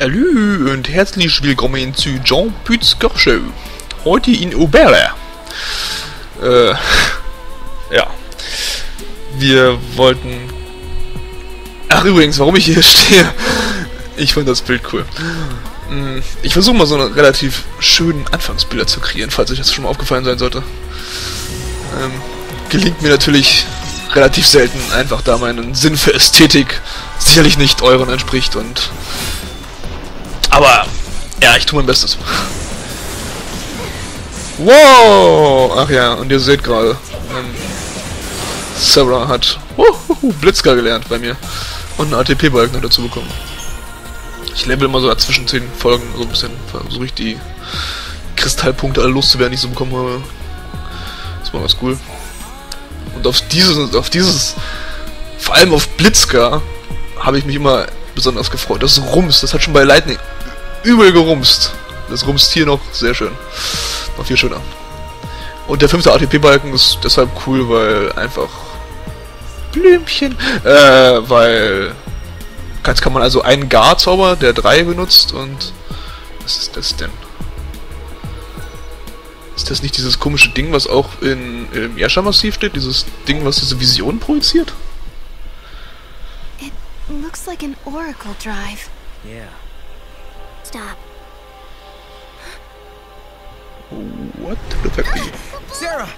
Hallo und herzlich willkommen zu Jean Putzker Show. Heute in Oberla. Ja. Wir wollten... Ach übrigens, warum ich hier stehe. Ich fand das Bild cool. Ich versuche mal so eine relativ schönen Anfangsbilder zu kreieren, falls euch das schon mal aufgefallen sein sollte. Gelingt mir natürlich relativ selten, einfach da mein Sinn für Ästhetik sicherlich nicht euren entspricht und... Aber, ja, ich tue mein Bestes. Wow! Ach ja, und ihr seht gerade, Serah hat Blitzker gelernt bei mir und einen ATP-Balken dazu bekommen. Ich level immer so zwischen 10 Folgen so ein bisschen, versuche ich die Kristallpunkte alle loszuwerden, die ich so bekommen habe. Das war ganz cool. Und auf dieses, vor allem auf Blitzker, habe ich mich immer besonders gefreut. Das rumst, das hat schon bei Lightning übel gerumst. Das rumst hier noch sehr schön. Noch viel schöner. Und der 5. ATP-Balken ist deshalb cool, weil einfach Blümchen, weil jetzt kann man also einen Gar-Zauber, der 3 benutzt und was ist das denn? Ist das nicht dieses komische Ding, was auch im Yasha-Massiv steht? Dieses Ding, was diese Vision projiziert? It looks like an Oracle drive. Yeah. Stop. What the fuck? Serah!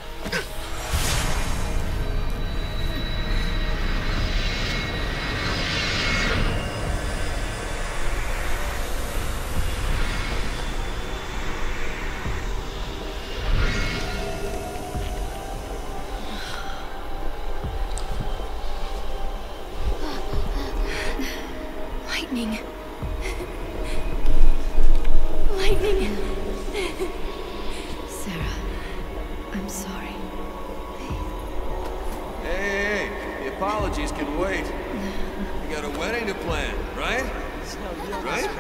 Lightning. Lightning. Serah, I'm sorry. Hey, the apologies can wait. You got a wedding to plan, right? Right?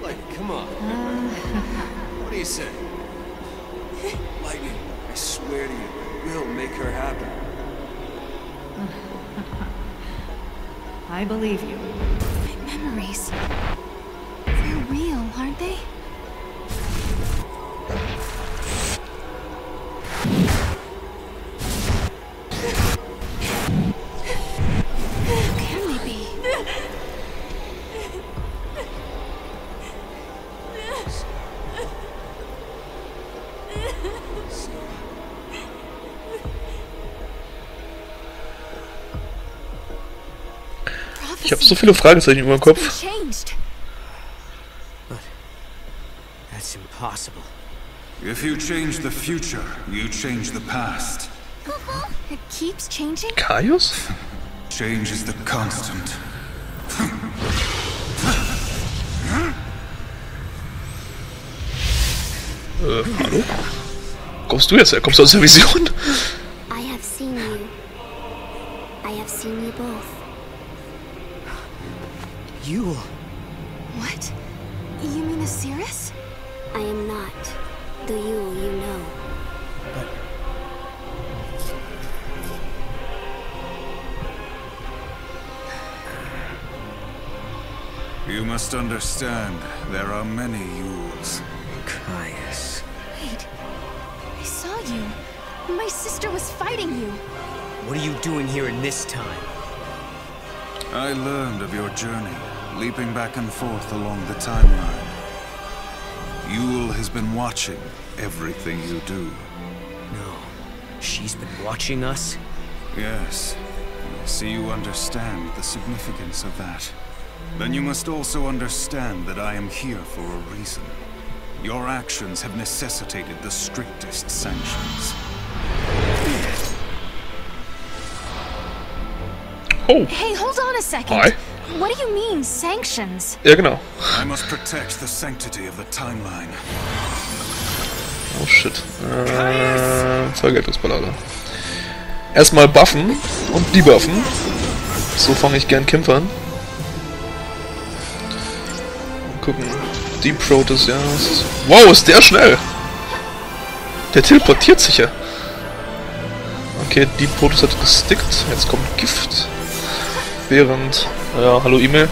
Like, come on. What do you say? Lightning, I swear to you, we'll make her happy. I believe you. My memories. They're real, aren't they? How can they be? Ich habe so viele Fragezeichen über dem Kopf. But that's impossible. If you change the future, you change the past. It keeps changing? Caius? Change is the constant. Hallo? Kommst du jetzt her? Kommst du aus der Vision? I have seen you. I have seen you both. You... What? You mean Osiris? I am not the Yule you know. But... You must understand, there are many Yules. Caius... Wait. I saw you. My sister was fighting you. What are you doing here in this time? I learned of your journey, leaping back and forth along the timeline. Yule has been watching everything you do. No. She's been watching us? Yes. I see you understand the significance of that. Then you must also understand that I am here for a reason. Your actions have necessitated the strictest sanctions. Oh. Hey, hold on a second. Hi. What do you mean, sanctions? Ja, genau. I must protect the sanctity of the timeline. Oh shit. Vergeltungsballade. Erstmal buffen und debuffen. So fange ich gern Kämpfer an. Mal gucken. Deep Throat ist ja... Wow, ist der schnell! Der teleportiert sich ja. Okay, Deep Throat hat gestickt. Jetzt kommt Gift. Während... Ja, hallo E-Mail.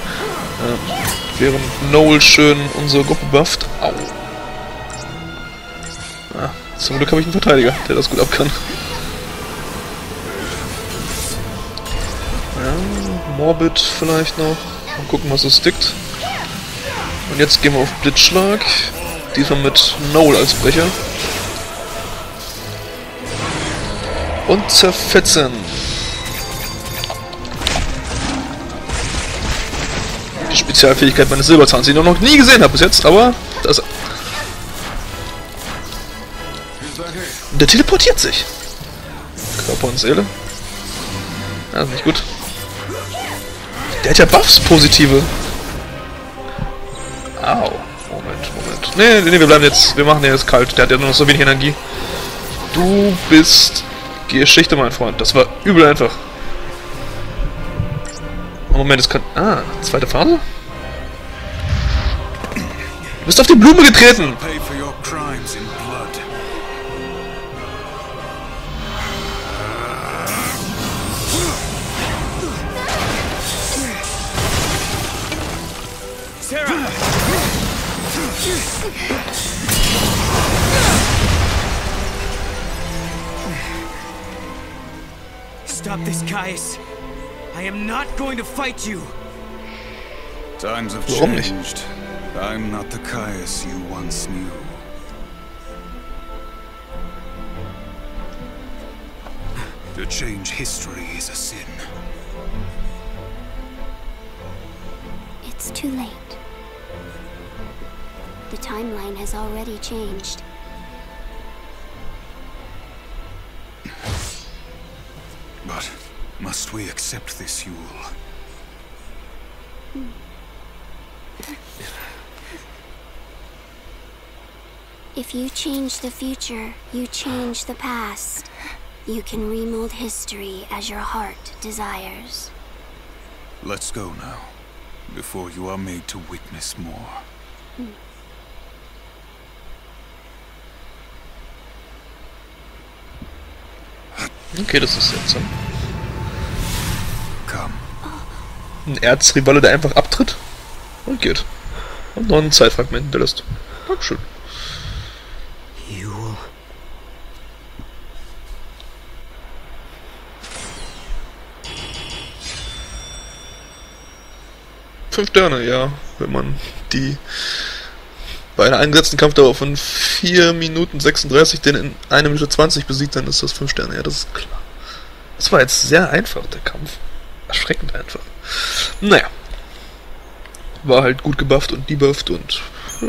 Während Noel schön unsere Gruppe bufft. Au. Ah, zum Glück habe ich einen Verteidiger, der das gut ab kann. Ja, Morbid vielleicht noch. Mal gucken, was es stickt. Und jetzt gehen wir auf Blitzschlag. Diesmal mit Noel als Brecher. Und zerfetzen. Die Spezialfähigkeit meines Silberzahns, die ich noch nie gesehen habe bis jetzt, aber das. Der teleportiert sich. Körper und Seele. Ja, nicht gut. Der hat ja Buffs, positive. Au. Moment. Nee, wir bleiben jetzt. Wir machen den jetzt kalt. Der hat ja nur noch so wenig Energie. Du bist Geschichte, mein Freund. Das war übel einfach. Moment, es kann... Ah, zweite Phase? Du bist auf die Blume getreten! Serah! Stop this, Caius. I am not going to fight you. Times have changed. I'm not the Caius you once knew. To change history is a sin. It's too late. The timeline has already changed. But must we accept this, Yule? If you change the future, you change the past. You can remold history as your heart desires. Let's go now, before you are made to witness more. Okay, das ist seltsam. Komm. Ein Erzrivale, der einfach abtritt und geht. Und noch ein Zeitfragment hinterlässt. Dankeschön. Yule. 5 Sterne, ja. Wenn man die bei einer eingesetzten Kampfdauer von 4 Minuten 36 den in 1 Minute 20 besiegt, dann ist das 5 Sterne. Ja, das ist klar. Das war jetzt sehr einfach, der Kampf. Erschreckend einfach. Naja. War halt gut gebufft und debufft und... Ja.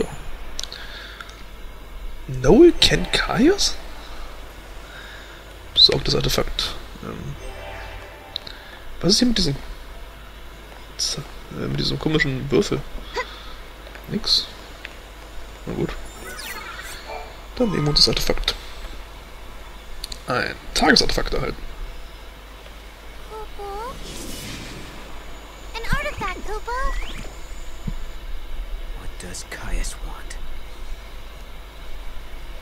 Noel kennt Caius? Besorgtes Artefakt. Was ist hier mit diesem komischen Würfel? Nix. Na gut. Dann nehmen wir uns das Artefakt. Ein Tagesartefakt erhalten. Kobo? An artifact, Kobo? What does Caius want?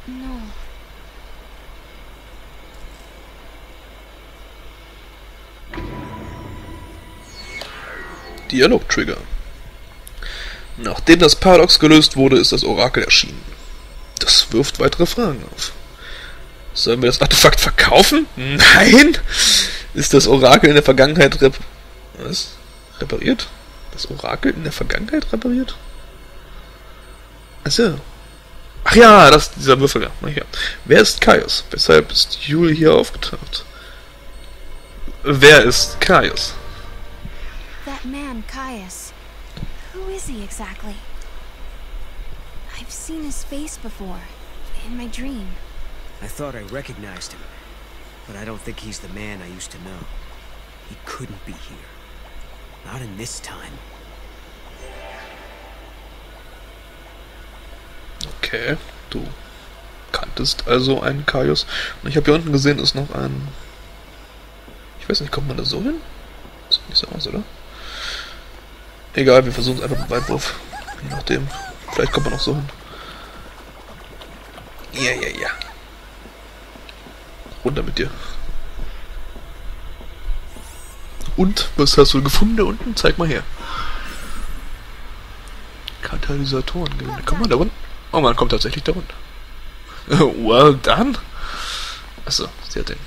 No. Dialog-Trigger. Nachdem das Paradox gelöst wurde, ist das Orakel erschienen. Das wirft weitere Fragen auf. Sollen wir das Artefakt verkaufen? Nein! Ist das Orakel in der Vergangenheit repariert? Das Orakel in der Vergangenheit repariert? Achso. Ach ja, das ist dieser Würfel. Ja. Wer ist Caius? Weshalb ist Yule hier aufgetaucht? Wer ist Caius? That man, Caius. Who is he exactly? I've seen his face before, in my dream. I thought I recognized him, but I don't think he's the man I used to know. He couldn't be here. Not in this time. Okay, du kanntest also einen Caius. Und ich habe hier unten gesehen, ist noch ein... Ich weiß nicht, kommt man da so hin? Das sieht nicht so aus, oder? Egal, wir versuchen es einfach mit Weitwurf. Je nachdem. Vielleicht kommt man noch so hin. Ja. Runter mit dir. Und? Was hast du gefunden da unten? Zeig mal her. Katalysatoren gewinnen. Kann man da runter? Oh, man kommt tatsächlich da runter. Well done. Achso, sie hat den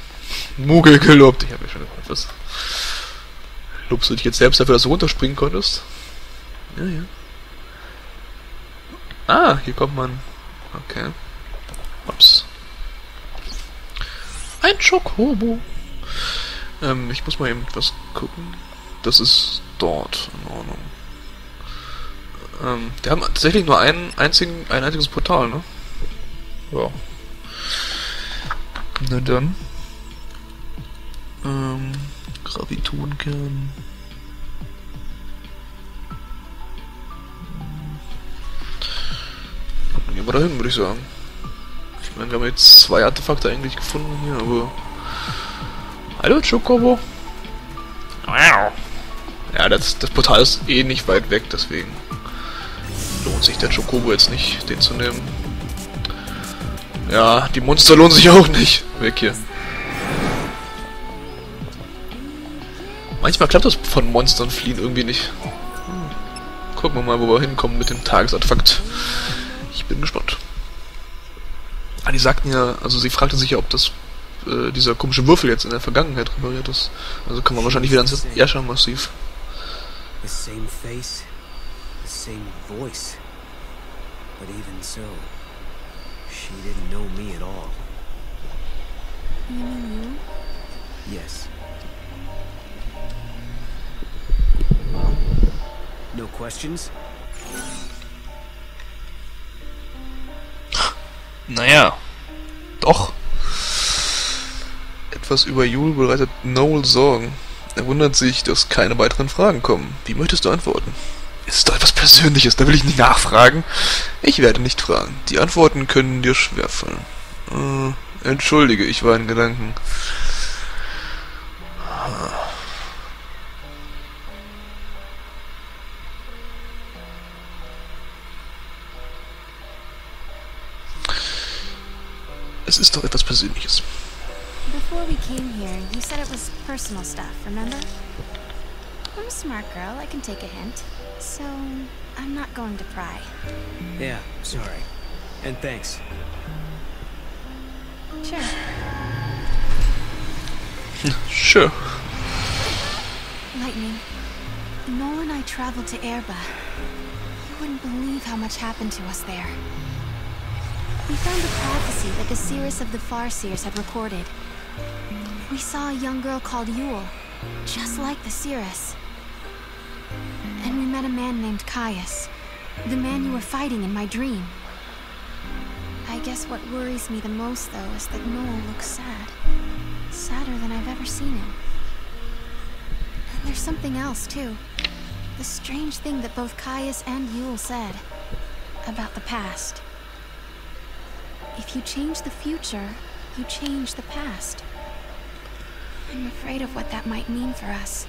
Moogle gelobt. Ich habe ja schon gefragt, was. Lobst du dich jetzt selbst dafür, dass du runterspringen konntest? Ja, ja. Ah, hier kommt man. Okay. Ups. Ein Chocobo. Ich muss mal eben was gucken. Das ist dort. In Ordnung. Die haben tatsächlich nur ein einziges Portal, ne? Ja. Na dann. Gravitonkern. Dann gehen wir dahin, würde ich sagen. Ich meine, wir haben jetzt 2 Artefakte eigentlich gefunden hier, aber... Hallo, Chocobo. Ja, das Portal ist eh nicht weit weg, deswegen lohnt sich der Chocobo jetzt nicht, den zu nehmen. Ja, die Monster lohnen sich auch nicht. Weg hier. Manchmal klappt das von Monstern fliehen irgendwie nicht. Gucken wir mal, wo wir hinkommen mit dem Tagesartefakt. Ich bin gespannt. Ah, die sagten ja, also sie fragte sich ja, ob das dieser komische Würfel jetzt in der Vergangenheit repariert ist. Also kann man wahrscheinlich wieder ans Escher-Massiv. The same face, the same voice. But even so, she didn't know me at all. You mean you? Yes. No questions? Naja, doch. Etwas über Yule bereitet Noel Sorgen. Er wundert sich, dass keine weiteren Fragen kommen. Wie möchtest du antworten? Es ist doch etwas Persönliches, da will ich nicht nachfragen. Ich werde nicht fragen. Die Antworten können dir schwerfallen. Entschuldige, ich war in Gedanken. Es ist doch etwas Persönliches. Before we came here, you said it was personal stuff, remember? I'm a smart girl, I can take a hint. So, I'm not going to pry. Yeah, sorry. And thanks. Sure. Sure. Lightning, Noel and I traveled to Erba. You wouldn't believe how much happened to us there. We found a prophecy that the seers of the Farseers had recorded. We saw a young girl called Yule, just like the seeress. And we met a man named Caius, the man you were fighting in my dream. I guess what worries me the most, though, is that Noel looks sad. Sadder than I've ever seen him. And there's something else, too. The strange thing that both Caius and Yule said about the past. If you change the future, you change the past. I'm afraid of what that might mean for us.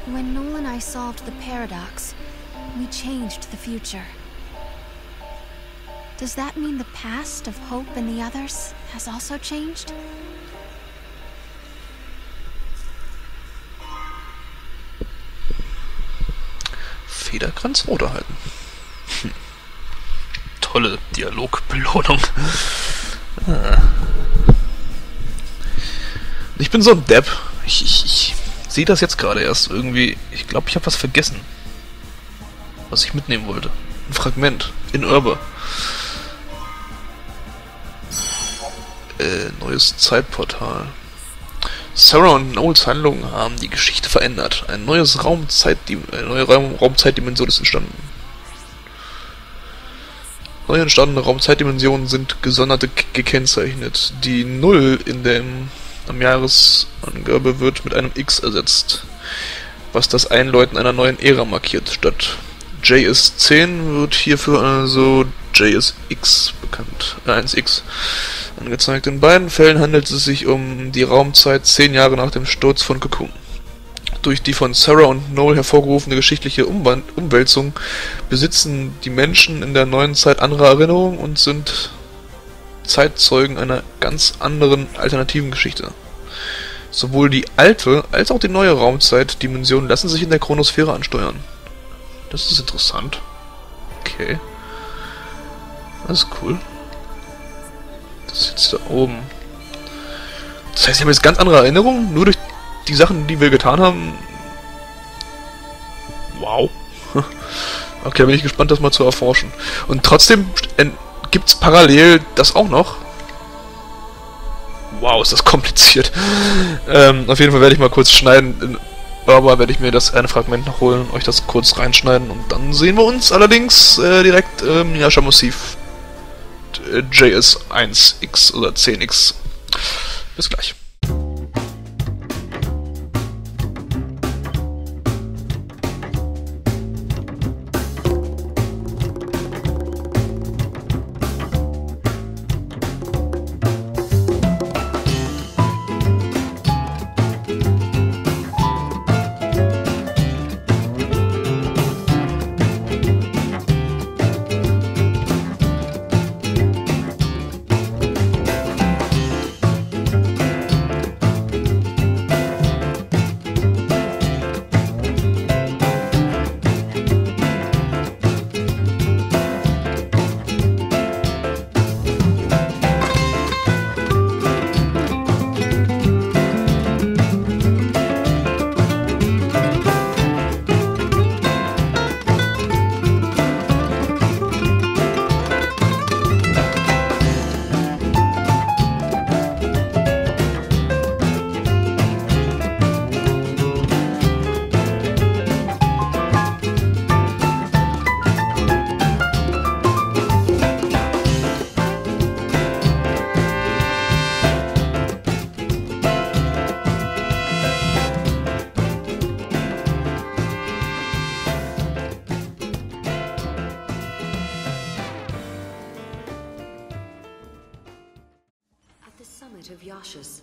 When Noel and I solved the paradox, we changed the future. Does that mean the past of Hope and the others has also changed? Federkranz rot erhalten. Tolle Dialogbelohnung. Ich bin so ein Depp. Ich sehe das jetzt gerade erst irgendwie. Ich glaube, ich habe was vergessen. Was ich mitnehmen wollte. Ein Fragment. In Erba. Neues Zeitportal. Serah und Noels Handlungen haben die Geschichte verändert. Eine neue Raumzeitdimension ist entstanden. Neu entstandene Raumzeitdimensionen sind gesondert gekennzeichnet. Die 0 am Jahresangabe wird mit einem X ersetzt, was das Einläuten einer neuen Ära markiert. Statt JS10 wird hierfür also JSX bekannt, 1X angezeigt. In beiden Fällen handelt es sich um die Raumzeit 10 Jahre nach dem Sturz von Cocoon. Durch die von Serah und Noel hervorgerufene geschichtliche Umwälzung besitzen die Menschen in der neuen Zeit andere Erinnerungen und sind Zeitzeugen einer ganz anderen alternativen Geschichte. Sowohl die alte als auch die neue Raumzeitdimension lassen sich in der Chronosphäre ansteuern. Das ist interessant. Okay. Das ist cool. Das ist jetzt da oben. Das heißt, ich habe jetzt ganz andere Erinnerungen, nur durch die Sachen, die wir getan haben. Wow. Okay, da bin ich gespannt, das mal zu erforschen. Und trotzdem gibt's parallel das auch noch. Wow, ist das kompliziert. Auf jeden Fall werde ich mal kurz schneiden. Aber werde ich mir das eine Fragment noch holen, euch das kurz reinschneiden und dann sehen wir uns allerdings direkt ja, schon massiv JS1X oder 10X. Bis gleich.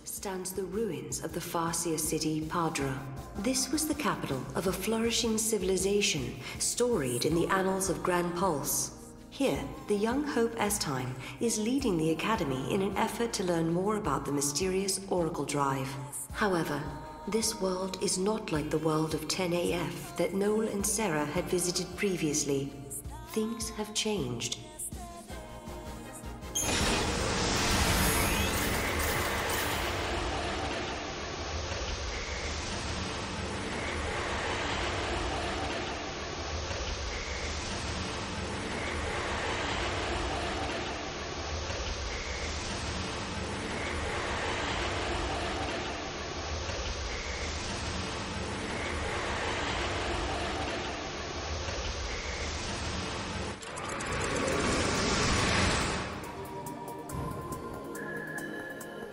Stands the ruins of the Farseer city Padra. This was the capital of a flourishing civilization, storied in the annals of Grand Pulse. Here, the young Hope Estime is leading the Academy in an effort to learn more about the mysterious Oracle Drive. However, this world is not like the world of 10AF that Noel and Serah had visited previously. Things have changed.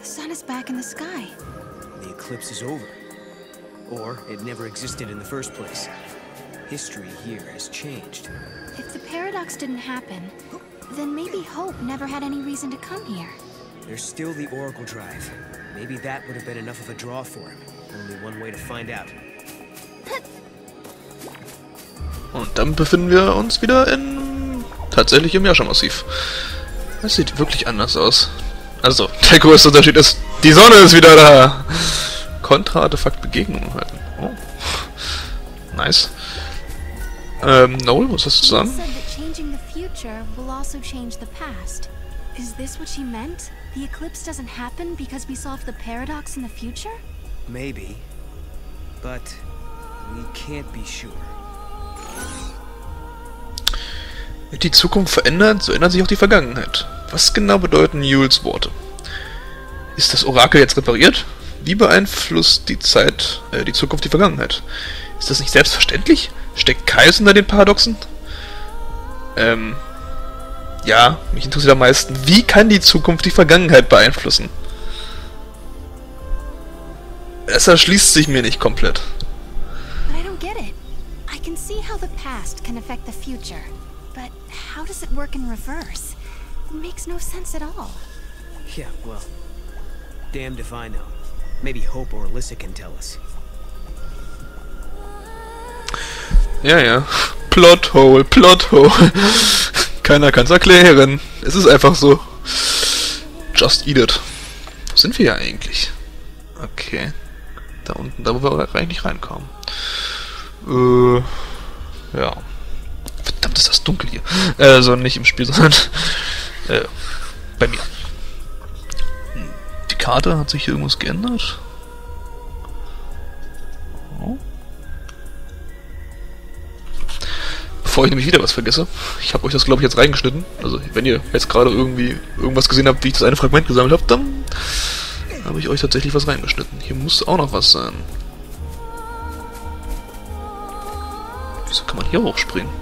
The sun is back in the sky. The eclipse is over. Or it never existed in the first place. History here has changed. If the paradox didn't happen, then maybe Hope never had any reason to come here. There's still the Oracle Drive. Maybe that would have been enough of a draw for him. Only one way to find out. Und dann befinden wir uns wieder tatsächlich im Yasha-Massiv. Das sieht wirklich anders aus. Also, der größte Unterschied ist, die Sonne ist wieder da! Kontra-Artefakt-Begegnungen halten. Oh. Nice. Noel, was hast du zu sagen? Changing the future will also change the past. Is this what she meant? The eclipse doesn't happen because we solved the paradox in the future? Maybe. But we can't be sure. Wird die Zukunft verändert, so ändert sich auch die Vergangenheit. Was genau bedeuten Noels Worte? Ist das Orakel jetzt repariert? Wie beeinflusst die Zukunft die Vergangenheit? Ist das nicht selbstverständlich? Steckt Caius unter den Paradoxen? Ja, mich interessiert am meisten, wie kann die Zukunft die Vergangenheit beeinflussen? Es erschließt sich mir nicht komplett. But I don't get it. I can see how the past can affect the future. But how does it work in reverse? It makes no sense at all. Yeah, well, damned if I know. Maybe Hope or Alyssa can tell us. Ja, ja. Plothole, Plothole. Keiner kann's erklären. Es ist einfach so. Just eat it. Wo sind wir ja eigentlich? Okay. Da unten, da wo wir eigentlich reinkommen. Ja. verdammt, ist das dunkel hier. Also nicht im Spiel, sondern bei mir. Die Karte, hat sich hier irgendwas geändert? Oh. Bevor ich nämlich wieder was vergesse, ich habe euch das, glaube ich, jetzt reingeschnitten. Also wenn ihr jetzt gerade irgendwie irgendwas gesehen habt, wie ich das eine Fragment gesammelt habe, dann habe ich euch tatsächlich was reingeschnitten. Hier muss auch noch was sein. Wieso kann man hier hochspringen?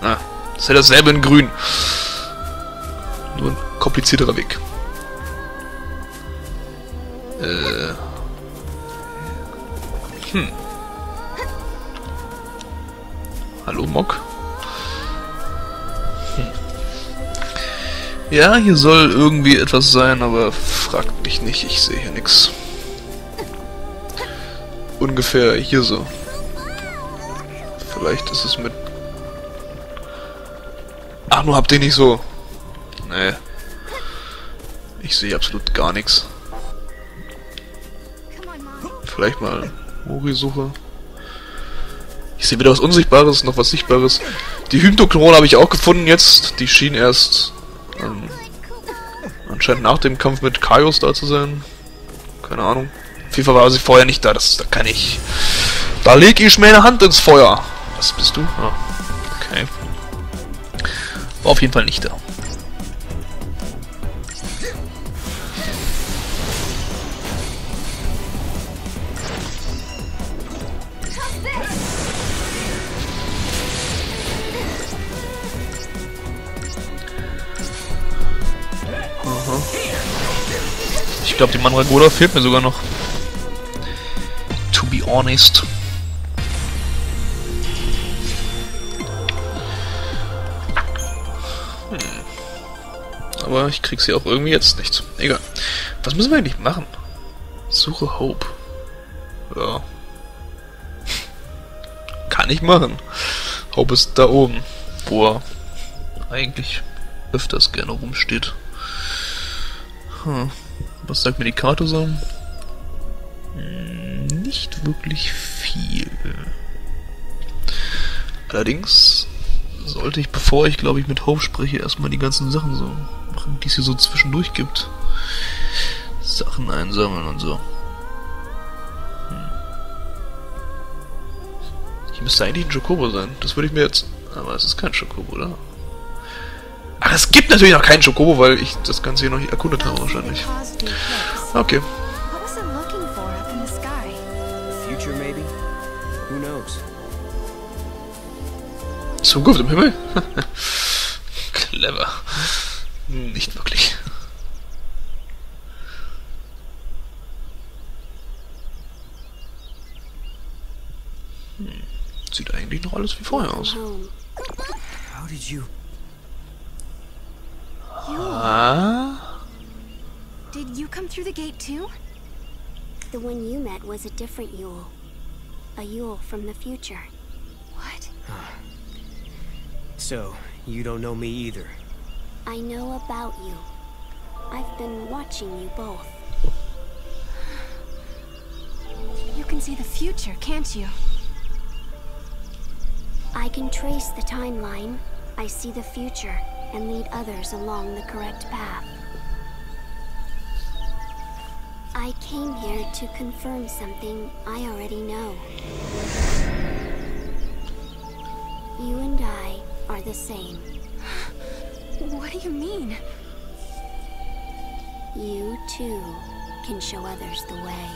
Ah, das ist ja dasselbe in grün. Nur ein komplizierterer Weg. Hallo, Mock? Ja, hier soll irgendwie etwas sein, aber fragt mich nicht, ich sehe hier nichts. Ungefähr hier so. Vielleicht ist es mit... Ach, nur habt ihr nicht so... Nee. Ich sehe absolut gar nichts. Vielleicht mal Mogry-Suche. Ich sehe weder was Unsichtbares noch was Sichtbares. Die Hypno-Klone habe ich auch gefunden jetzt. Die schien erst anscheinend nach dem Kampf mit Caius da zu sein. Keine Ahnung. Auf jeden Fall war sie vorher nicht da. Da kann ich... Da leg ich meine Hand ins Feuer. Was bist du? Ah, okay. War auf jeden Fall nicht da. Ich glaube, die Mandragora fehlt mir sogar noch. To be honest. Aber ich krieg sie auch irgendwie jetzt nicht. Egal. Was müssen wir eigentlich machen? Suche Hope. Ja. Kann ich machen. Hope ist da oben, wo er eigentlich öfters gerne rumsteht. Was sagt mir die Karte so? Nicht wirklich viel. Allerdings sollte ich, bevor ich, glaube ich, mit Hope spreche, erstmal die ganzen Sachen so machen, die es hier so zwischendurch gibt. Sachen einsammeln und so. Hier müsste eigentlich ein Chocobo sein. Das würde ich mir jetzt... Aber es ist kein Chocobo, oder? Ach, es gibt natürlich noch keinen Chocobo, weil ich das Ganze hier noch nicht erkundet habe, wahrscheinlich. Okay. Zukunft im Himmel? Clever. Nicht wirklich. Sieht eigentlich noch alles wie vorher aus. How did you... Did you come through the gate too? The one you met was a different Yule. A Yule from the future. What? So, you don't know me either? I know about you. I've been watching you both. You can see the future, can't you? I can trace the timeline. I see the future and lead others along the correct path. I came here to confirm something I already know. You and I are the same. What do you mean? You too can show others the way.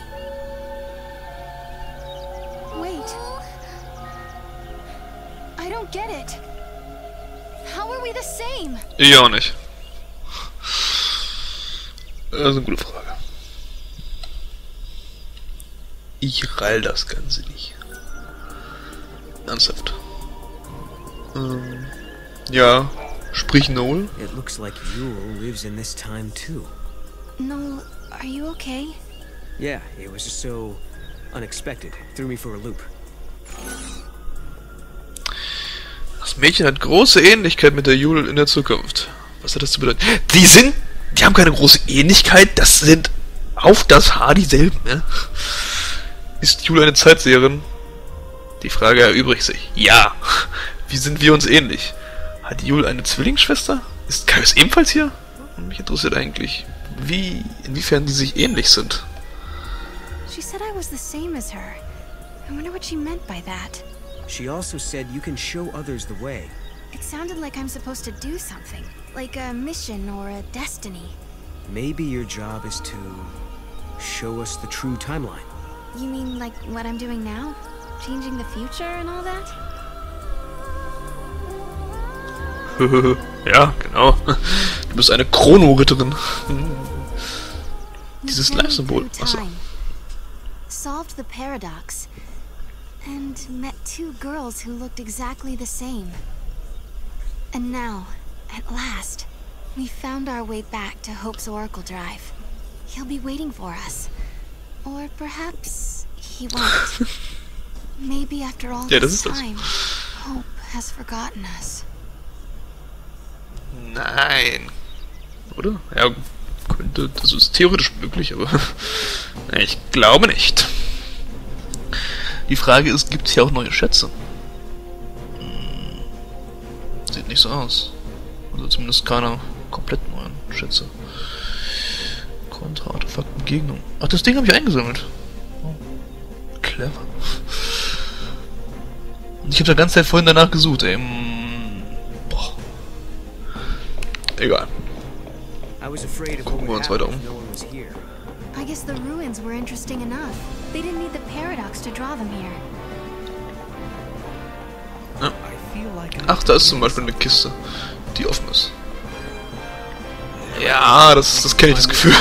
Wait. I don't get it. How are we the same? Ich auch nicht. Das ist eine gute Frage. Ich rall das Ganze nicht. Ernsthaft. Ja, sprich Noel. It looks like Yule lives in this time too. Noel, are you okay? Yeah, it was just so unexpected. Threw me for a loop. Das Mädchen hat große Ähnlichkeit mit der Yule in der Zukunft. Was hat das zu bedeuten? Die haben keine große Ähnlichkeit, das sind auf das Haar dieselben, ne? Ist Yule eine Zeitseherin? Die Frage erübrigt sich. Ja. Wie sind wir uns ähnlich? Hat Jul eine Zwillingsschwester? Ist Caius ebenfalls hier? Und mich interessiert eigentlich, inwiefern die sich ähnlich sind. She said I was the same as her. I wonder what she meant by that. She also said you can show others the way. It sounded like I'm supposed to do something, like a mission or a destiny. Maybe your job is to show us the true timeline. You mean like what I'm doing now? Changing the future and all that? Ja, genau. Du bist eine Chrono-Ritterin. Dieses Live-Symbol. Achso. Solved the paradox. And met two girls who looked exactly the same. And now, at last, we found our way back to Hope's Oracle Drive. He'll be waiting for us. Or perhaps he won't. Maybe after all this time, Hope has forgotten us. Nein. Oder? Ja, könnte. Das ist theoretisch möglich, aber ich glaube nicht. Die Frage ist, gibt es hier auch neue Schätze? Sieht nicht so aus. Also zumindest keine komplett neuen Schätze. Kontra-Artefakt Begegnung. Ach, das Ding habe ich eingesammelt. Oh. Clever. Und ich habe da ganze Zeit vorhin danach gesucht, ey. Boah. Egal. Gucken wir uns weiter um. I guess the ruins were interesting enough. They didn't need the paradox to draw them here. Ja. Ach, da ist zum Beispiel eine Kiste, die offen ist. Ja, das kenne ich, das Gefühl.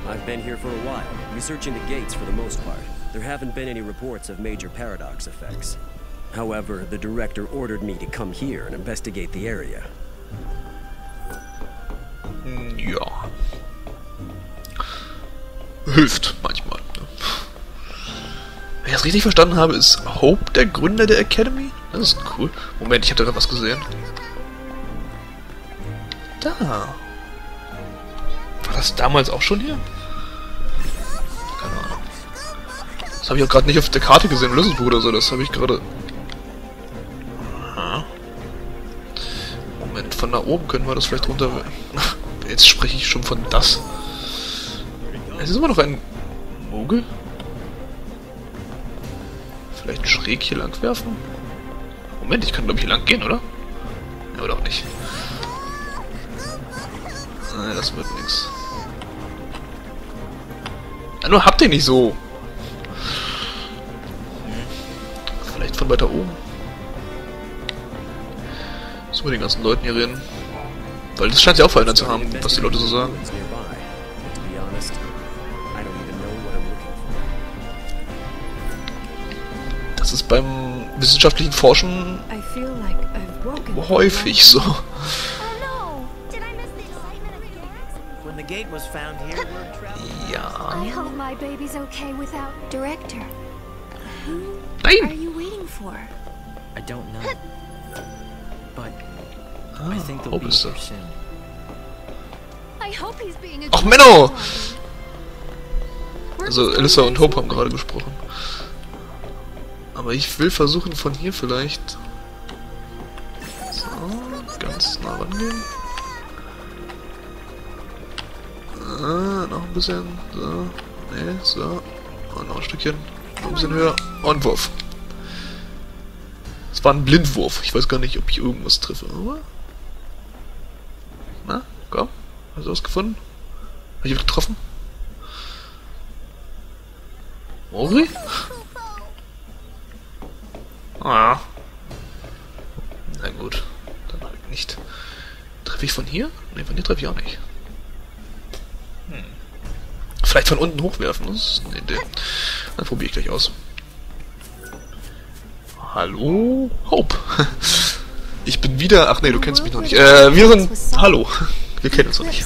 I've been here for a while, researching the gates for the most part. There haven't been any reports of major paradox effects. However, the director ordered me to come here and investigate the area. Ja. Hilft manchmal. Ne? Wenn ich das richtig verstanden habe, ist Hope der Gründer der Academy? Das ist cool. Moment, ich habe da gerade was gesehen. Da. War das damals auch schon hier? Keine Ahnung. Das habe ich auch gerade nicht auf der Karte gesehen, im Lösungsbuch oder so. Das habe ich gerade... Moment, von da oben können wir das vielleicht runter... Jetzt spreche ich schon von das. Es ist immer noch ein Moogle. Vielleicht schräg hier lang werfen? Moment, ich kann glaube ich hier lang gehen, oder? Ja, oder auch nicht. Nein, das wird nichts. Ja, nur habt ihr nicht so. Vielleicht von weiter oben. Müssen wir den ganzen Leuten hier reden. Weil das scheint ja auch verändert zu haben, was die Leute so sagen. Das ist beim wissenschaftlichen Forschen häufig so. Ja. Nein! Hope ist da. Ach, Menno! Also, Alyssa und Hope haben gerade gesprochen. Aber ich will versuchen, von hier vielleicht... So, ganz nah rangehen. Noch ein bisschen. So, ne, so. Und noch ein Stückchen. Noch ein bisschen höher. Und Wurf. Es war ein Blindwurf. Ich weiß gar nicht, ob ich irgendwas treffe, aber... Na, komm. Hast du was gefunden? Hab ich getroffen? Mogry? Ah. Na gut. Dann halt nicht. Treffe ich von hier? Ne, von hier treffe ich auch nicht. Vielleicht von unten hochwerfen, das ist eine Idee. Dann probiere ich gleich aus. Hallo? Hope. Ich bin wieder... Ach nee, du kennst mich noch nicht. Wir sind... Hallo. Wir kennen uns noch nicht.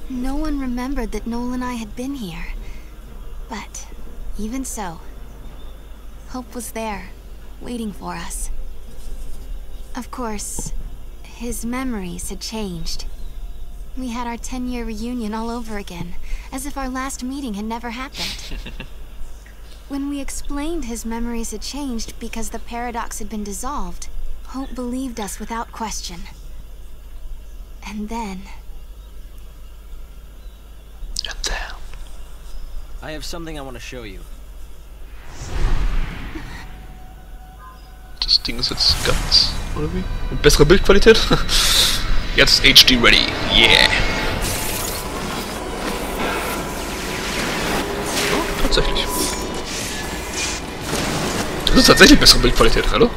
No one remembered that Noel and I had been here. But, even so, Hope was there, waiting for us. Of course, his memories had changed. We had our 10-year reunion all over again, as if our last meeting had never happened. When we explained his memories had changed because the paradox had been dissolved, Hope believed us without question. And then... I have something I want to show you. Das Ding ist jetzt ganz, oder wie? Mit besserer Bildqualität? Jetzt HD ready. Yeah. Oh, tatsächlich. Das ist tatsächlich bessere Bildqualität, hallo?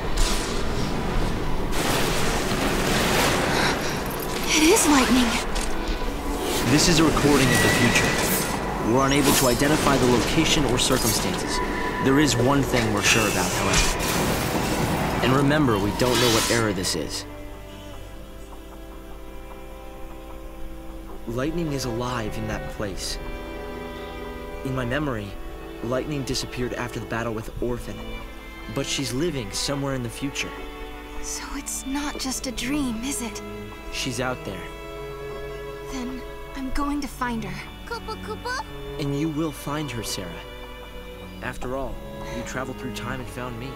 It is lightning. This is a recording of the future. We're unable to identify the location or circumstances. There is one thing we're sure about, however. And remember, we don't know what era this is. Lightning is alive in that place. In my memory, Lightning disappeared after the battle with Orphan. But she's living somewhere in the future. So it's not just a dream, is it? She's out there. Then I'm going to find her. And you will find her, Serah. After all, you traveled through time and found me.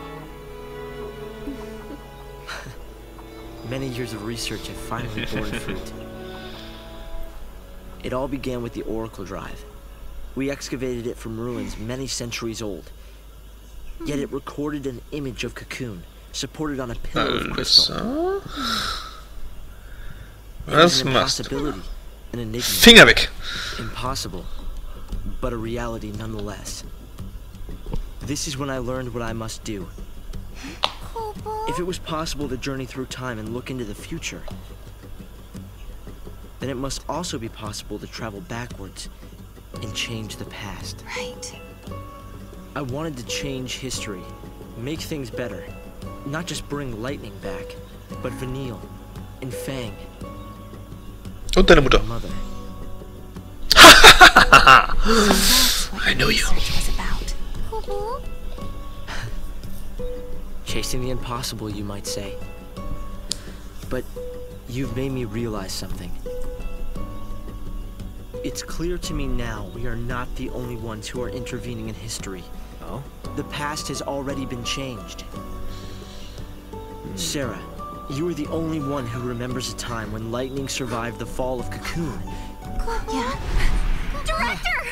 Many years of research have finally borne fruit. It all began with the Oracle Drive. We excavated it from ruins many centuries old. Yet it recorded an image of Cocoon, supported on a pillar of crystal. It was an impossibility, an enigma. Finger weg! Impossible, but a reality nonetheless. This is when I learned what I must do. If it was possible to journey through time and look into the future, then it must also be possible to travel backwards and change the past. Right. I wanted to change history, make things better. Not just bring Lightning back, but Vanille and Fang. Und deine Mutter. Mother. I know you. Chasing the impossible, you might say. But you've made me realize something. It's clear to me now we are not the only ones who are intervening in history. Oh? The past has already been changed. Serah, you are the only one who remembers a time when Lightning survived the fall of Cocoon. Yeah. Director!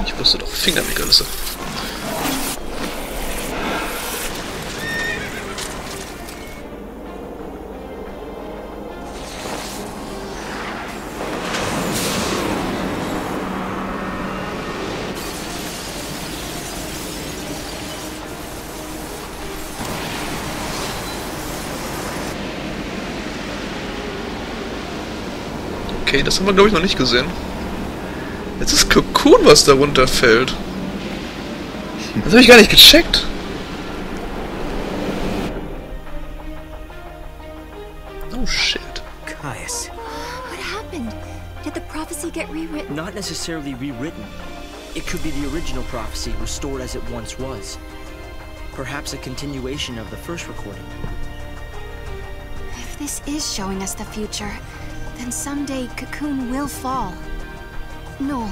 Ich wusste doch, Finger weg, Alissa. Okay, das haben wir, glaube ich, noch nicht gesehen. Jetzt ist Cocoon, was da runterfällt. Das habe ich gar nicht gecheckt. Oh shit. Caius. What happened? Did the prophecy get rewritten? Not necessarily rewritten. It could be the original prophecy restored as it once was. Perhaps a continuation of the first recording. If this is showing us the future, then someday Cocoon will fall. Noel,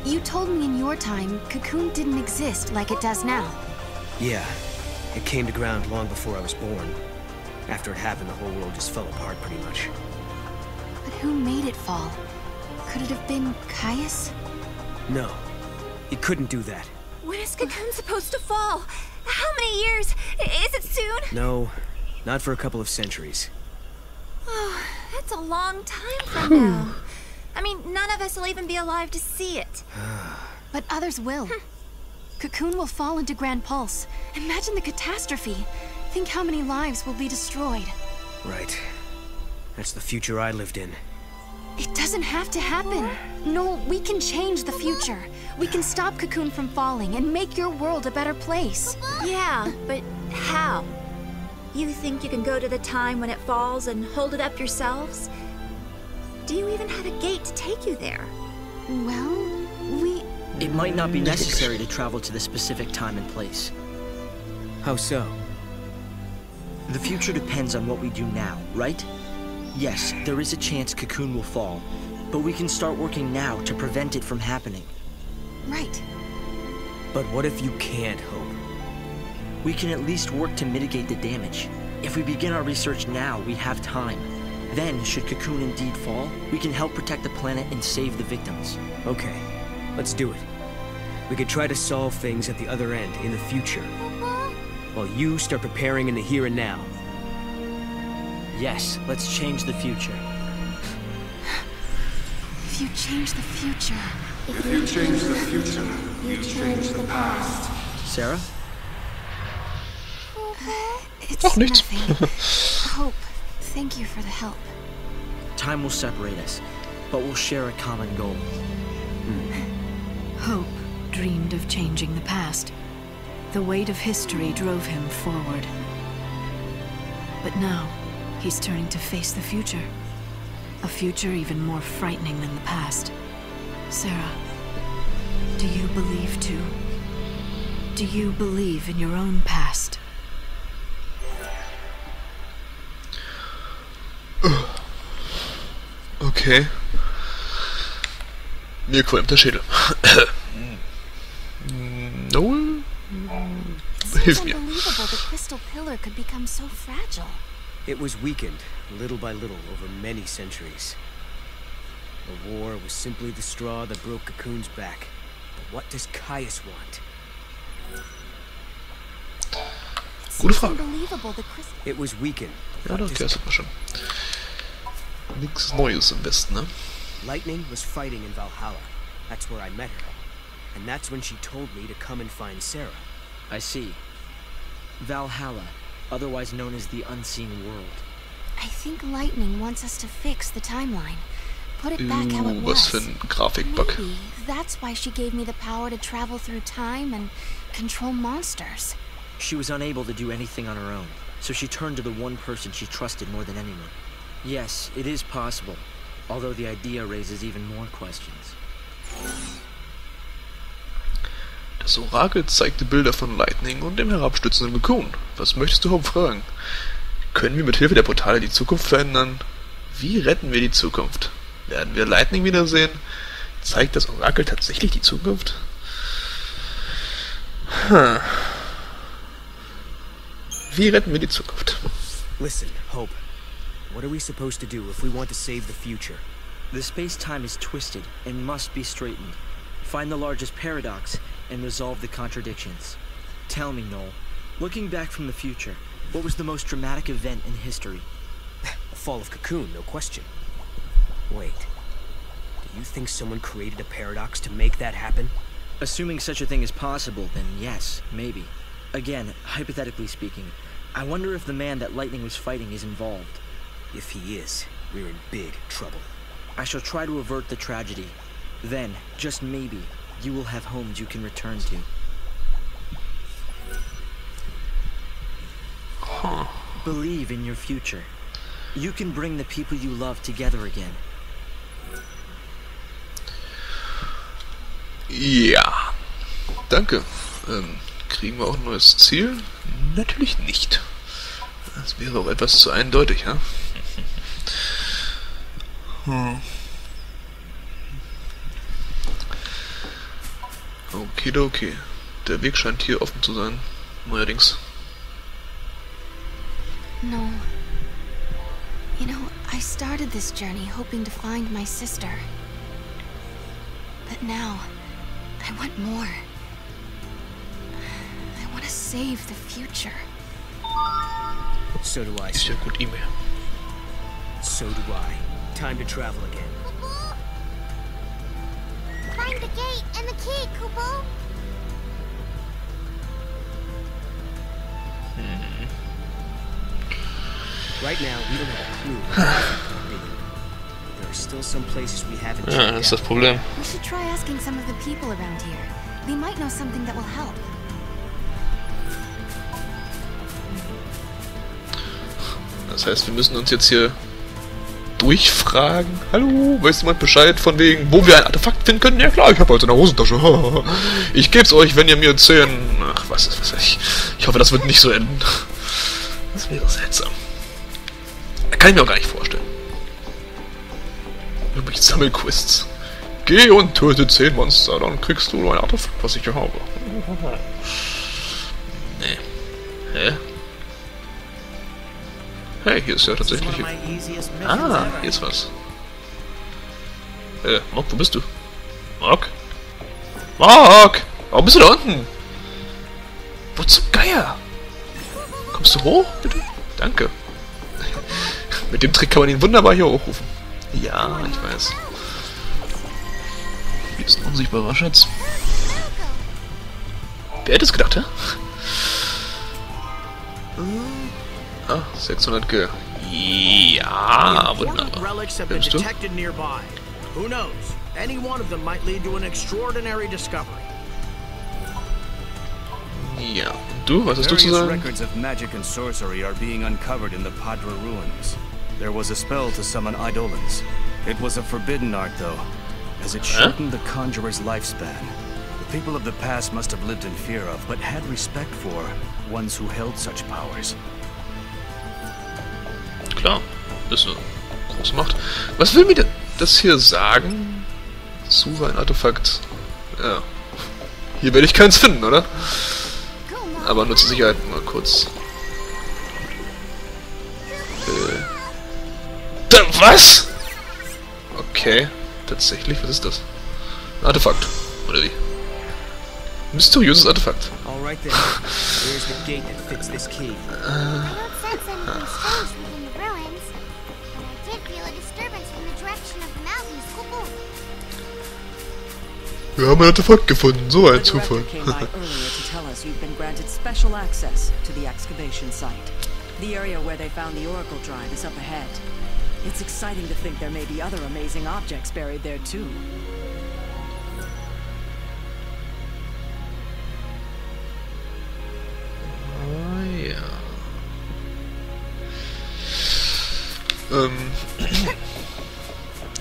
you told me in your time Cocoon didn't exist like it does now. Yeah. It came to ground long before I was born. After it happened, the whole world just fell apart pretty much. But who made it fall? Could it have been Caius? No. He couldn't do that. When is Cocoon supposed to fall? How many years? Is it soon? No. Not for a couple of centuries. Oh, that's a long time from now. I mean, none of us will even be alive to see it. But others will. Cocoon will fall into Grand Pulse. Imagine the catastrophe. Think how many lives will be destroyed. Right. That's the future I lived in. It doesn't have to happen. No, we can change the future. We can stop Cocoon from falling and make your world a better place. Yeah, but how? You think you can go to the time when it falls and hold it up yourselves? Do you even have a gate to take you there? Well, It might not be necessary to travel to the specific time and place. How so? The future depends on what we do now, right? Yes, there is a chance Cocoon will fall, but we can start working now to prevent it from happening. Right. But what if you can't, Hope? We can at least work to mitigate the damage. If we begin our research now, we have time. Then, should Cocoon indeed fall, we can help protect the planet and save the victims. Okay, let's do it. We could try to solve things at the other end, in the future. While you start preparing in the here and now. Yes, let's change the future. If you change the future... If you change the future, you change the past. Serah? It's Ach, nichts. nothing. Hope, thank you for the help. Time will separate us, but we'll share a common goal. Hope dreamed of changing the past. The weight of history drove him forward. But now, he's turning to face the future. A future even more frightening than the past. Serah, do you believe too? Do you believe in your own past? Okay. Mir qualmt der Schädel. Noel? Hilf mir. Unbelievable the crystal pillar could become so fragile. It was weakened, little by little, over many centuries. The war was simply the straw that broke Cocoon's back. But what does Caius want? Gute Frage. Unbelievable the crystal... It was weakened. Ja, das kennst du schon. Nichts Neues im Westen, ne? Lightning was fighting in Valhalla. That's where I met her. And that's when she told me to come and find Serah. I see. Valhalla, otherwise known as the Unseen World. I think Lightning wants us to fix the timeline. Put it back how it Was was. für ein Grafikbug. Maybe that's why she gave me the power to travel through time and control monsters. She was unable to do anything on her own, so she turned to the one person she trusted more than anyone. Yes, it is possible, although the idea raises even more questions. Das Orakel zeigte Bilder von Lightning und dem herabstürzenden Cocoon. Was möchtest du überhaupt fragen? Können wir mit Hilfe der Portale die Zukunft verändern? Wie retten wir die Zukunft? Werden wir Lightning wiedersehen? Zeigt das Orakel tatsächlich die Zukunft? Wie retten wir die Zukunft? Listen, Hope. What are we supposed to do if we want to save the future? The space-time is twisted and must be straightened. Find the largest paradox and resolve the contradictions. Tell me, Noel, looking back from the future, what was the most dramatic event in history? The fall of Cocoon, no question. Wait. Do you think someone created a paradox to make that happen? Assuming such a thing is possible, then yes, maybe. Again, hypothetically speaking, I wonder if the man that Lightning was fighting is involved. If he is, we're in big trouble. I shall try to avert the tragedy. Then, just maybe, you will have homes you can return to. Huh. Believe in your future. You can bring the people you love together again. Ja. Danke. Kriegen wir auch ein neues Ziel? Natürlich nicht. Das wäre auch etwas zu eindeutig, ja? Okay. Der Weg scheint hier offen zu sein. Neuerdings. No. You know, I started this journey hoping to find my sister. But now, I want more. I want to save the future. So do I. Ist ja gut, E-Mail. So do I. Time to travel again. Find the gate and the key, Chocobo. Right now, we don't have a clue where the be. There are still some places we haven't checked Ja, das ist das Problem. We should try asking some of the people around here. They might know something that will help. Das heißt, wir müssen uns jetzt hier durchfragen. Hallo, weiß jemand Bescheid von wegen, wo wir ein Artefakt finden können? Ja klar, ich habe heute eine Hosentasche. Ich geb's euch, wenn ihr mir erzählen. Ach, was weiß ich. Ich hoffe, das wird nicht so enden. Das wäre seltsam. Kann ich mir auch gar nicht vorstellen. Irgendwelche Sammelquests. Geh und töte 10 Monster, dann kriegst du ein Artefakt, was ich hier habe. Nee. Hä? Hey, hier ist ja tatsächlich... Ah, hier ist was. Mog, wo bist du? Mog? Mog! Warum bist du da unten? Wo zum Geier? Kommst du hoch, bitte? Danke. Mit dem Trick kann man ihn wunderbar hier hochrufen. Ja, ich weiß. Hier ist ein unsichtbarer Schatz. Wer hätte es gedacht, hä? Ah, 600 G. Ja, wunderbar. Wer bist du? Who knows? Any one of them might lead to an extraordinary discovery. Ja, und du, was hast du zu sagen? Records of magic and sorcery are being uncovered in the Padra ruins. There was a spell to summon eidolons. It was a forbidden art, though, as it shortened the conjurer's lifespan. The people of the past must have lived in fear of, but had respect for, ones who held such powers. Klar, ist eine große Macht. Was will mir das hier sagen? Suche ein Artefakt. Ja. Hier werde ich keins finden, oder? Aber nur zur Sicherheit mal kurz. Was? Okay. Tatsächlich, was ist das? Ein Artefakt. Oder wie? Mysteriöses Artefakt. Wir haben ein Artefakt gefunden, so ein Zufall. The area where they found the Oracle Drive is up ahead. It's exciting to think there may be other amazing objects buried there too. Oh ja.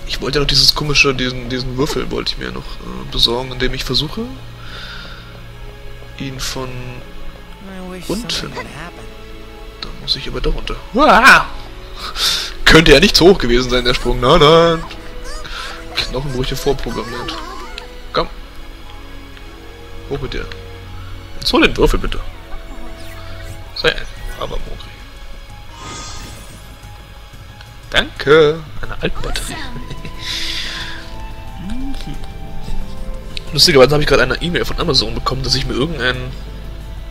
Ich wollte ja noch dieses komische, diesen Würfel wollte ich mir noch besorgen, indem ich versuche, ihn von unten. Da muss ich aber da runter. Uah! Könnte ja nicht so hoch gewesen sein, der Sprung. Nein, nein. Knochenbrüche vorprogrammiert. Komm. Hoch mit dir. Jetzt hol den Würfel bitte. Sei ein, aber Mogry. Danke. Eine Altbatterie. Lustigerweise habe ich gerade eine E-Mail von Amazon bekommen, dass ich mir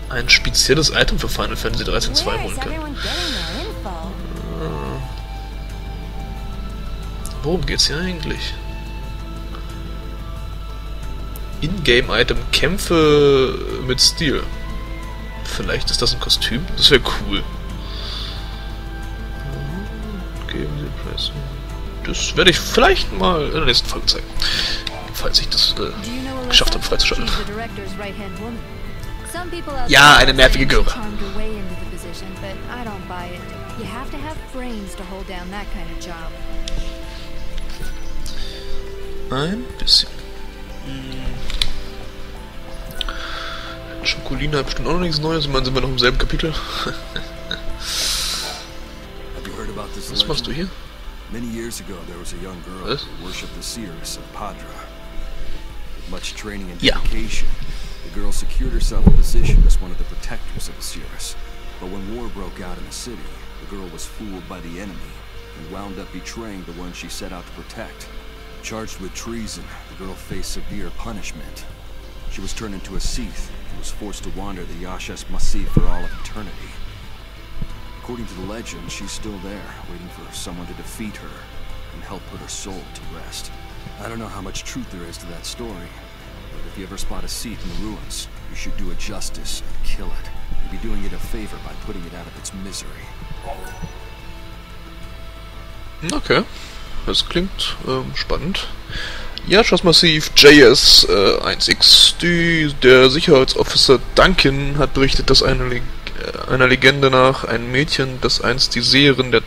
ein spezielles Item für Final Fantasy XIII-2 holen kann. Worum geht's hier eigentlich? In-Game-Item Kämpfe mit Stil. Vielleicht ist das ein Kostüm? Das wäre cool. Geben Sie Preis. Das werde ich vielleicht mal in der nächsten Folge zeigen. Falls ich das geschafft habe, freizuschalten. Ja, eine nervige Göre. Ein bisschen. Schokolina hat bestimmt auch noch nichts Neues. Ich meine, sind wir noch im selben Kapitel. Was machst du hier? Many years ago, there was a young girl who worshipped the Cie'th of Padra. With much training and dedication, the girl secured herself a position as one of the protectors of the Cie'th. But when war broke out in the city, the girl was fooled by the enemy and wound up betraying the one she set out to protect. Charged with treason, the girl faced severe punishment. She was turned into a Cie'th and was forced to wander the Yashas Massif for all of eternity. According to the legend, she's still there, waiting for someone to defeat her and help put her soul to rest. I don't know how much truth there is to that story, but if you ever spot a Cie'th in the ruins, you should do it justice and kill it. You'd be doing it a favor by putting it out of its misery. Okay, das klingt spannend. Yashas Massiv JS 1X. Der Sicherheitsofficer Duncan hat berichtet, dass einer Legende nach ein Mädchen, das einst die Seherin der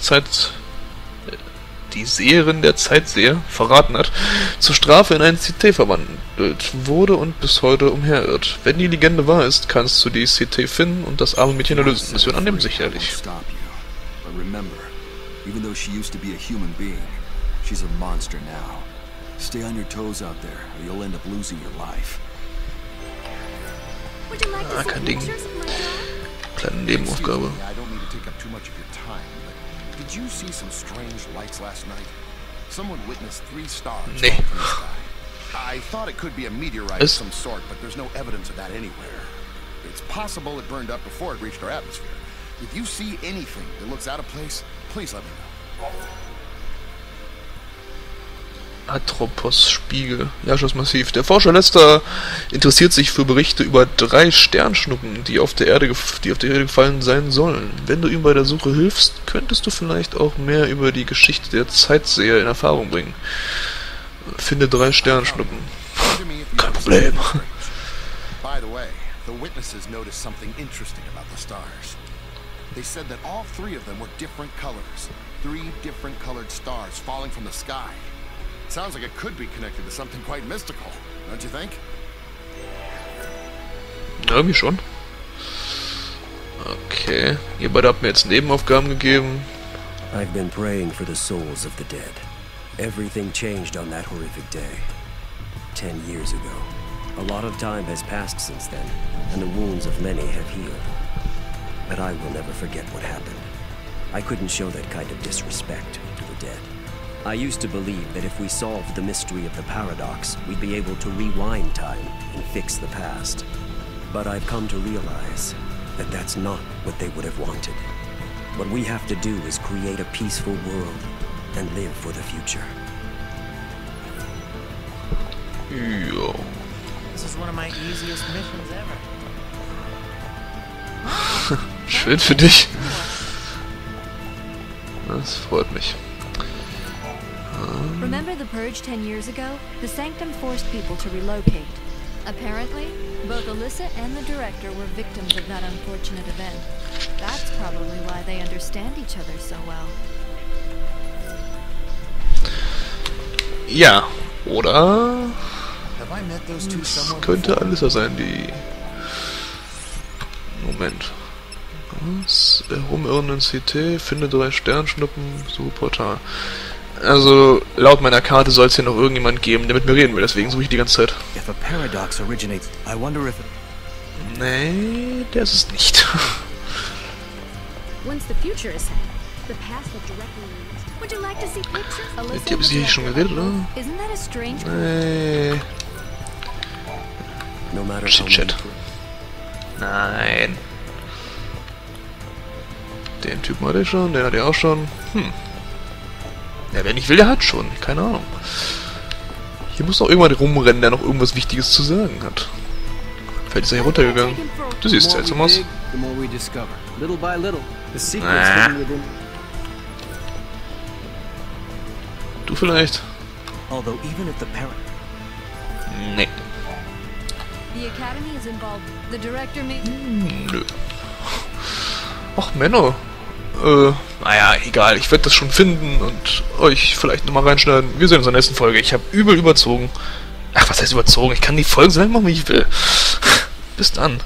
Zeitseher verraten hat, zur Strafe in einen Cie'th verwandelt wurde und bis heute umherirrt. Wenn die Legende wahr ist, kannst du die Cie'th finden und das arme Mädchen erlösen. Mission annehmen, sicherlich. Stay on your toes out there, or you'll end up losing your life. Ah, kein Ding. Kleine Nebenaufgabe. I don't mean to take up too much of your time, but did you see some strange lights last night? Someone witnessed 3 stars Nee. fall from the sky. I thought it could be a meteorite of some sort, but there's no evidence of that anywhere. It's possible it burned up before it reached our atmosphere. If you see anything that looks out of place, please let me know. Atropos-Spiegel. Herrschaftsmassiv. Der Forscher Lester interessiert sich für Berichte über 3 Sternschnuppen, die auf der Erde gefallen sein sollen. Wenn du ihm bei der Suche hilfst, könntest du vielleicht auch mehr über die Geschichte der Zeitseher in Erfahrung bringen. Finde 3 Sternschnuppen. Kein Problem. By the way, the witnesses noticed something interesting about the stars. They said that all 3 of them were different colors. 3 different colored stars falling from the sky. Sounds like it could be connected to something quite mystical, don't you think? Irgendwie schon. Okay. Ihr beide habt mir jetzt Nebenaufgaben gegeben. I've been praying for the souls of the dead. Everything changed on that horrific day. 10 years ago. A lot of time has passed since then, and the wounds of many have healed. But I will never forget what happened. I couldn't show that kind of disrespect to the dead. I used to believe that if we solved the mystery of the paradox, we'd be able to rewind time and fix the past. But I've come to realize that that's not what they would have wanted. What we have to do is create a peaceful world and live for the future. Jo. This is one of my easiest missions ever. Schön für dich. Das freut mich. Remember the purge 10 years ago? The Sanctum forced people to relocate. Apparently, both Alyssa and the director were victims of that unfortunate event. That's probably why they understand each other so well. Ja, oder? Es könnte Alyssa sein, die... Moment. Was? Rumirren in Cie'th, finde 3 Sternschnuppen, suche Portal. Also, laut meiner Karte soll es hier noch irgendjemand geben, der mit mir reden will, deswegen suche ich die ganze Zeit. Nee, der ist es nicht. Mit dir habe ich hier schon geredet, oder? Nee. Chit-Chat. Nein. Den Typen hatte ich schon, den hatte ich auch schon. Ja, wer nicht will, der hat schon. Keine Ahnung. Hier muss noch irgendwann rumrennen, der noch irgendwas Wichtiges zu sagen hat. Vielleicht ist er hier runtergegangen. Du siehst seltsam aus. Du vielleicht? Nee. Nö. Ach, Männer. Naja, egal. Ich werde das schon finden und euch vielleicht nochmal reinschneiden. Wir sehen uns in der nächsten Folge. Ich habe übel überzogen. Ach, was heißt überzogen? Ich kann die Folgen so lange machen, wie ich will. Bis dann.